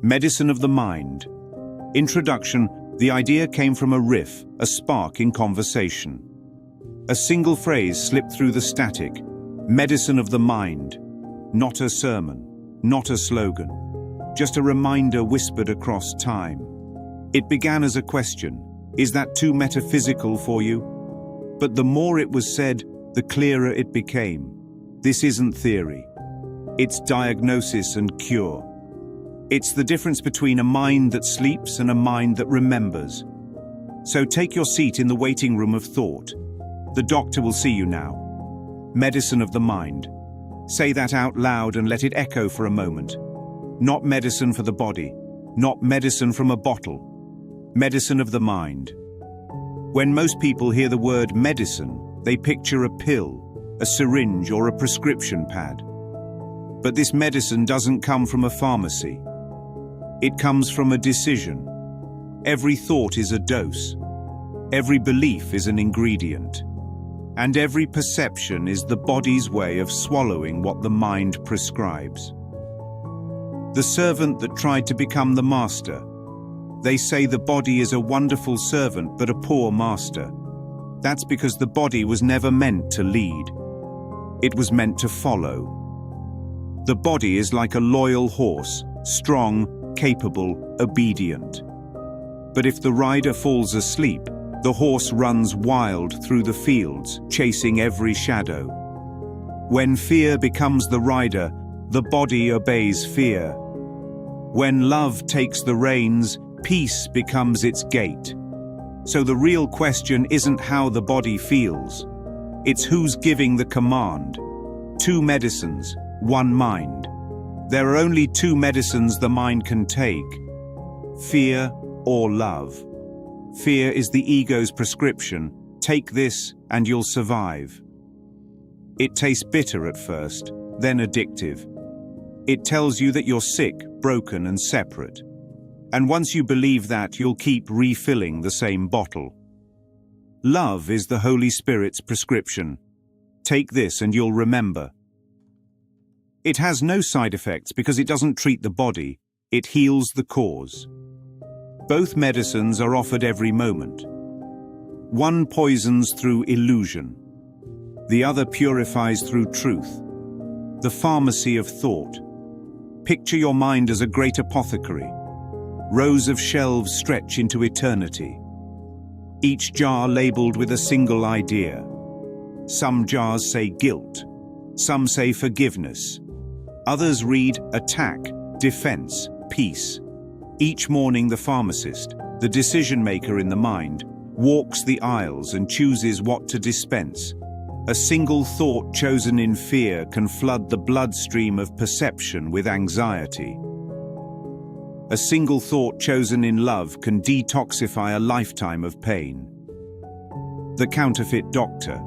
Medicine of the mind. Introduction. The idea came from a riff, a spark in conversation. A single phrase slipped through the static. Medicine of the mind. Not a sermon, not a slogan. Just a reminder whispered across time. It began as a question. Is that too metaphysical for you? But the more it was said, the clearer it became. This isn't theory. It's diagnosis and cure. It's the difference between a mind that sleeps and a mind that remembers. So take your seat in the waiting room of thought. The doctor will see you now. Medicine of the mind. Say that out loud and let it echo for a moment. Not medicine for the body, not medicine from a bottle. Medicine of the mind. When most people hear the word medicine, they picture a pill, a syringe, or a prescription pad. But this medicine doesn't come from a pharmacy. It comes from a decision. Every thought is a dose. Every belief is an ingredient. And every perception is the body's way of swallowing what the mind prescribes. The servant that tried to become the master. They say the body is a wonderful servant but a poor master. That's because the body was never meant to lead. It was meant to follow. The body is like a loyal horse, strong, capable, obedient. But if the rider falls asleep, the horse runs wild through the fields, chasing every shadow. When fear becomes the rider, the body obeys fear. When love takes the reins, peace becomes its gate. So the real question isn't how the body feels. It's who's giving the command. Two medicines, one mind. There are only two medicines the mind can take: fear or love. Fear is the ego's prescription. Take this and you'll survive. It tastes bitter at first, then addictive. It tells you that you're sick, broken, and separate. And once you believe that, you'll keep refilling the same bottle. Love is the Holy Spirit's prescription. Take this and you'll remember. It has no side effects because it doesn't treat the body, it heals the cause. Both medicines are offered every moment. One poisons through illusion. The other purifies through truth. The pharmacy of thought. Picture your mind as a great apothecary. Rows of shelves stretch into eternity. Each jar labeled with a single idea. Some jars say guilt. Some say forgiveness. Others read attack, defense, peace. Each morning the pharmacist, the decision maker in the mind, walks the aisles and chooses what to dispense. A single thought chosen in fear can flood the bloodstream of perception with anxiety. A single thought chosen in love can detoxify a lifetime of pain. The counterfeit doctor.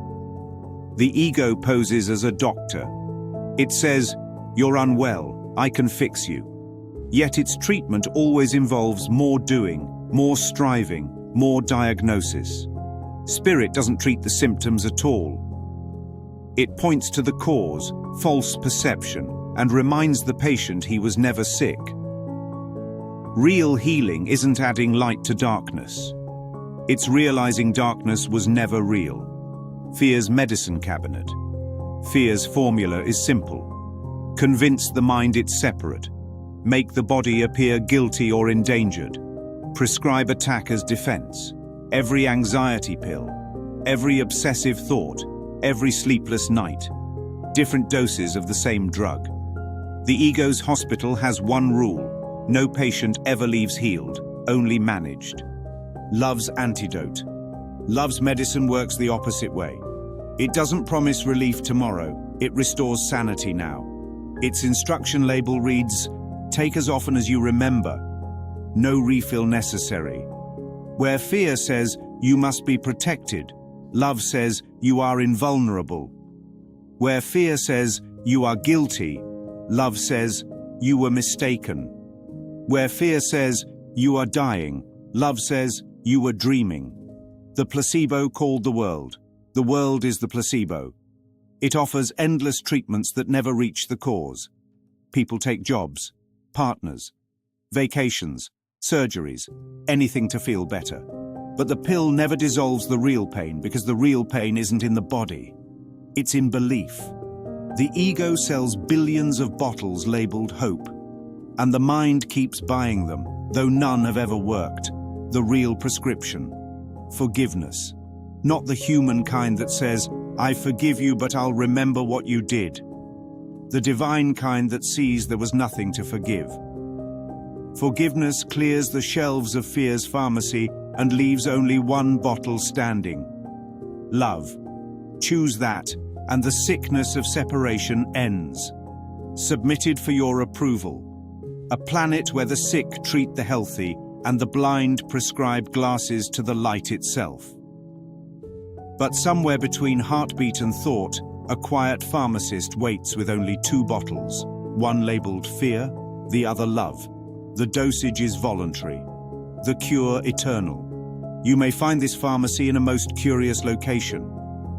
The ego poses as a doctor. It says, "You're unwell, I can fix you." Yet its treatment always involves more doing, more striving, more diagnosis. Spirit doesn't treat the symptoms at all. It points to the cause, false perception, and reminds the patient he was never sick. Real healing isn't adding light to darkness. It's realizing darkness was never real. Fear's medicine cabinet. Fear's formula is simple. Convince the mind it's separate. Make the body appear guilty or endangered. Prescribe attack as defense. Every anxiety pill. Every obsessive thought. Every sleepless night. Different doses of the same drug. The ego's hospital has one rule. No patient ever leaves healed, only managed. Love's antidote. Love's medicine works the opposite way. It doesn't promise relief tomorrow, it restores sanity now. Its instruction label reads, "Take as often as you remember. No refill necessary." Where fear says, "You must be protected," love says, "You are invulnerable." Where fear says, "You are guilty," love says, "You were mistaken." Where fear says, "You are dying," love says, "You were dreaming." The placebo called the world. The world is the placebo. It offers endless treatments that never reach the cause. People take jobs, partners, vacations, surgeries, anything to feel better. But the pill never dissolves the real pain because the real pain isn't in the body. It's in belief. The ego sells billions of bottles labeled hope, and the mind keeps buying them, though none have ever worked. The real prescription: forgiveness. Not the human kind that says, "I forgive you, but I'll remember what you did." The divine kind that sees there was nothing to forgive. Forgiveness clears the shelves of fear's pharmacy and leaves only one bottle standing: love. Choose that, and the sickness of separation ends. Submitted for your approval. A planet where the sick treat the healthy and the blind prescribe glasses to the light itself. But somewhere between heartbeat and thought, a quiet pharmacist waits with only 2 bottles, one labeled fear, the other love. The dosage is voluntary, the cure eternal. You may find this pharmacy in a most curious location.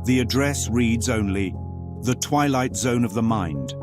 The address reads only, "The Twilight Zone of the Mind."